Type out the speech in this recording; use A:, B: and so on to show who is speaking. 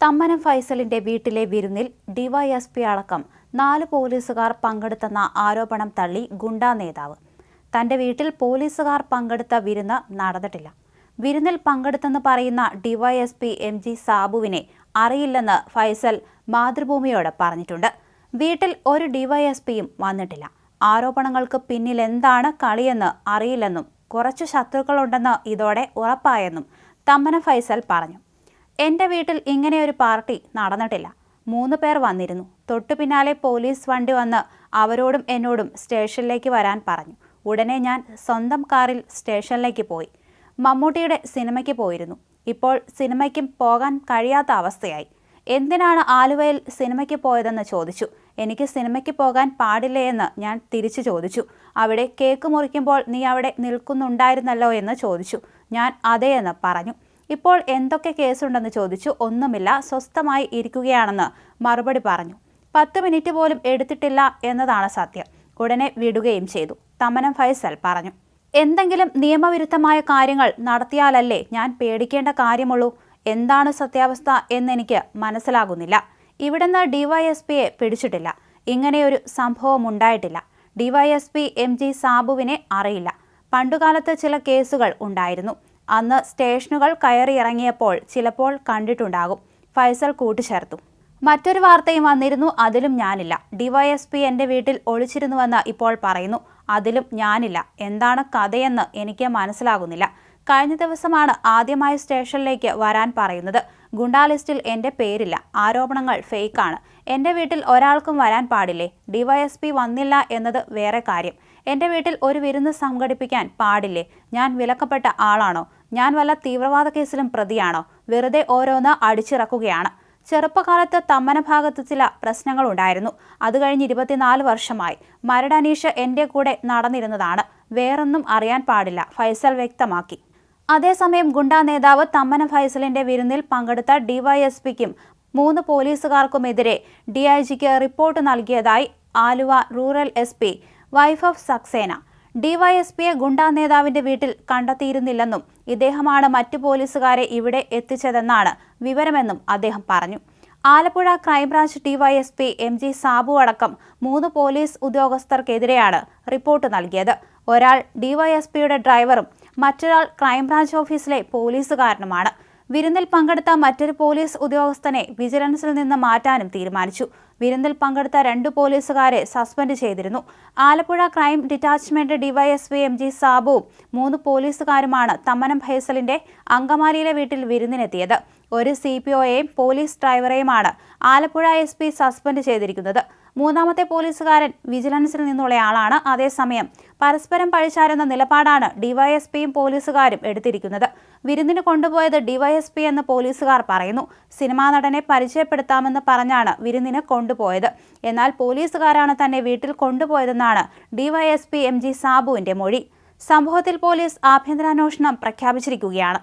A: തമ്മനം ഫൈസലിന്റെ വീട്ടിലെ വിരുന്നിൽ ഡിവൈഎസ്പി അടക്കം 4 പോലീസുകാർ പങ്കെടുത്തെന്ന ആരോപണം തള്ളി ഗുണ്ടാ നേതാവ്. തന്റെ വീട്ടിൽ പോലീസുകാർ പങ്കെടുത്ത വിരുന്ന് നടന്നിട്ടില്ല. വിരുന്നിൽ പങ്കെടുത്തെന്ന് പറയുന്ന ഡിവൈഎസ്പി എം.ജി. സാബുവിനെ അറിയില്ലെന്ന് ഫൈസൽ മാതൃഭൂമിയോട് പറഞ്ഞിട്ടുണ്ട്. വീട്ടിൽ ഒരു ഡിവൈഎസ്പിയും വന്നിട്ടില്ല. ആരോപണങ്ങൾക്ക് പിന്നിൽ എന്താണ് കളിയെന്ന് അറിയില്ലെന്നും കുറച്ച് ശത്രുക്കളുണ്ടെന്ന് ഇതോടെ ഉറപ്പായെന്നും തമ്മനം ഫൈസൽ പറഞ്ഞു. എന്റെ വീട്ടിൽ ഇങ്ങനെയൊരു പാർട്ടി നടന്നിട്ടില്ല. 3 പേർ വന്നിരുന്നു. തൊട്ടു പിന്നാലെ പോലീസ് വണ്ടി വന്ന് അവരോടും എന്നോടും സ്റ്റേഷനിലേക്ക് വരാൻ പറഞ്ഞു. ഉടനെ ഞാൻ സ്വന്തം കാറിൽ സ്റ്റേഷനിലേക്ക് പോയി. മമ്മൂട്ടിയുടെ സിനിമയ്ക്ക് പോയിരുന്നു. ഇപ്പോൾ സിനിമയ്ക്കും പോകാൻ കഴിയാത്ത അവസ്ഥയായി. എന്തിനാണ് ആലുവയിൽ സിനിമയ്ക്ക് പോയതെന്ന് ചോദിച്ചു. എനിക്ക് സിനിമയ്ക്ക് പോകാൻ പാടില്ലേ എന്ന് ഞാൻ തിരിച്ചു ചോദിച്ചു. അവിടെ കേക്ക് മുറിക്കുമ്പോൾ നീ അവിടെ നിൽക്കുന്നുണ്ടായിരുന്നല്ലോ എന്ന് ചോദിച്ചു. ഞാൻ അതേ എന്ന് പറഞ്ഞു. ഇപ്പോൾ എന്തൊക്കെ കേസുണ്ടെന്ന് ചോദിച്ചു. ഒന്നുമില്ല, സ്വസ്ഥമായി ഇരിക്കുകയാണെന്ന് മറുപടി പറഞ്ഞു. 10 മിനിറ്റ് പോലും എടുത്തിട്ടില്ല എന്നതാണ് സത്യം. ഉടനെ വിടുകയും ചെയ്തു. തമ്മനം ഫൈസൽ പറഞ്ഞു. എന്തെങ്കിലും നിയമവിരുദ്ധമായ കാര്യങ്ങൾ നടത്തിയാലല്ലേ ഞാൻ പേടിക്കേണ്ട കാര്യമുള്ളൂ. എന്താണ് സത്യാവസ്ഥ എന്നെനിക്ക് മനസ്സിലാകുന്നില്ല. ഇവിടുന്ന് ഡിവൈഎസ്പിയെ പിടിച്ചിട്ടില്ല. ഇങ്ങനെയൊരു സംഭവം ഉണ്ടായിട്ടില്ല. DYSP MG. സാബുവിനെ അറിയില്ല. പണ്ടുകാലത്ത് ചില കേസുകൾ ഉണ്ടായിരുന്നു. അന്ന് സ്റ്റേഷനുകൾ കയറിയിറങ്ങിയപ്പോൾ ചിലപ്പോൾ കണ്ടിട്ടുണ്ടാകും. ഫൈസൽ കൂട്ടിച്ചേർത്തു. മറ്റൊരു വാർത്തയും വന്നിരുന്നു. അതിലും ഞാനില്ല. ഡിവൈഎസ്പി എൻ്റെ വീട്ടിൽ ഒളിച്ചിരുന്നുവെന്ന് ഇപ്പോൾ പറയുന്നു. അതിലും ഞാനില്ല. എന്താണ് കഥയെന്ന് എനിക്ക് മനസ്സിലാകുന്നില്ല. കഴിഞ്ഞ ദിവസമാണ് ആദ്യമായി സ്റ്റേഷനിലേക്ക് വരാൻ പറയുന്നത്. ഗുണ്ടാ ലിസ്റ്റിൽ എൻ്റെ പേരില്ല. ആരോപണങ്ങൾ ഫേക്കാണ്. എൻ്റെ വീട്ടിൽ ഒരാൾക്കും വരാൻ പാടില്ലേ? ഡിവൈഎസ്പി വന്നില്ല എന്നത് വേറെ കാര്യം. എൻ്റെ വീട്ടിൽ ഒരു വിരുന്ന് സംഘടിപ്പിക്കാൻ പാടില്ലേ? ഞാൻ വിലക്കപ്പെട്ട ആളാണോ? ഞാൻ വല്ല തീവ്രവാദ കേസിലും പ്രതിയാണോ? വെറുതെ ഓരോന്ന് അടിച്ചിറക്കുകയാണ്. ചെറുപ്പകാലത്ത് തമ്മന ഭാഗത്ത് ചില പ്രശ്നങ്ങളുണ്ടായിരുന്നു. അത് കഴിഞ്ഞ് 24 വർഷമായി. മരട് അനീഷ് എൻ്റെ കൂടെ നടന്നിരുന്നതാണ്. വേറൊന്നും അറിയാൻ പാടില്ല, ഫൈസൽ വ്യക്തമാക്കി. അതേസമയം ഗുണ്ടാ നേതാവ് തമ്മനം ഫൈസലിന്റെ വിരുന്നിൽ പങ്കെടുത്ത ഡിവൈഎസ്പിക്കും 3 പോലീസുകാർക്കുമെതിരെ ഡിഐജിക്ക് റിപ്പോർട്ട് നൽകിയതായി Aluva rural SP. Wife of Saxena. ഡിവൈഎസ്പിയെ ഗുണ്ടാ നേതാവിന്റെ വീട്ടിൽ കണ്ടെത്തിയിരുന്നില്ലെന്നും ഇദ്ദേഹമാണ് മറ്റു പോലീസുകാരെ ഇവിടെ എത്തിച്ചതെന്നാണ് വിവരമെന്നും അദ്ദേഹം പറഞ്ഞു. Alappuzha crime branch DYSP MG. Sabu അടക്കം 3 പോലീസ് ഉദ്യോഗസ്ഥർക്കെതിരെയാണ് റിപ്പോർട്ട് നൽകിയത്. ഒരാൾ ഡിവൈഎസ്പിയുടെ ഡ്രൈവറും മറ്റൊരാൾ ക്രൈംബ്രാഞ്ച് ഓഫീസിലെ പോലീസുകാരനുമാണ്. വിരുന്നിൽ പങ്കെടുത്ത മറ്റൊരു പോലീസ് ഉദ്യോഗസ്ഥനെ വിജിലൻസിൽ നിന്ന് മാറ്റാനും തീരുമാനിച്ചു. വിരുന്നിൽ പങ്കെടുത്ത 2 പോലീസുകാരെ സസ്പെൻഡ് ചെയ്തിരുന്നു. Alappuzha crime detachment DYSP MG. സാബുവും 3 പോലീസുകാരുമാണ് തമ്മനം ഫൈസലിന്റെ അങ്കമാലിയിലെ വീട്ടിൽ വിരുന്നിനെത്തിയത്. ഒരു CPOയെയും പോലീസ് ഡ്രൈവറെയുമാണ് ആലപ്പുഴ എസ്.പി. സസ്പെൻഡ് ചെയ്തിരിക്കുന്നത്. 3ാമത്തെ പോലീസുകാരൻ വിജിലൻസിൽ നിന്നുള്ളയാളാണ്. അതേസമയം പരസ്പരം പഴിചാരുന്ന നിലപാടാണ് ഡിവൈഎസ്പിയും പോലീസുകാരും എടുത്തിരിക്കുന്നത്. വിരുന്നിന് കൊണ്ടുപോയത് ഡിവൈഎസ്പി എന്ന് പോലീസുകാർ പറയുന്നു. സിനിമാ നടനെ പരിചയപ്പെടുത്താമെന്ന് പറഞ്ഞാണ് വിരുന്നിന് കൊണ്ടുപോയത്. എന്നാൽ പോലീസുകാരാണ് തന്നെ വീട്ടിൽ കൊണ്ടുപോയതെന്നാണ് ഡിവൈഎസ്പി എം.ജി. സാബുവിന്റെ മൊഴി. സംഭവത്തിൽ പോലീസ് ആഭ്യന്തരാന്വേഷണം പ്രഖ്യാപിച്ചിരിക്കുകയാണ്.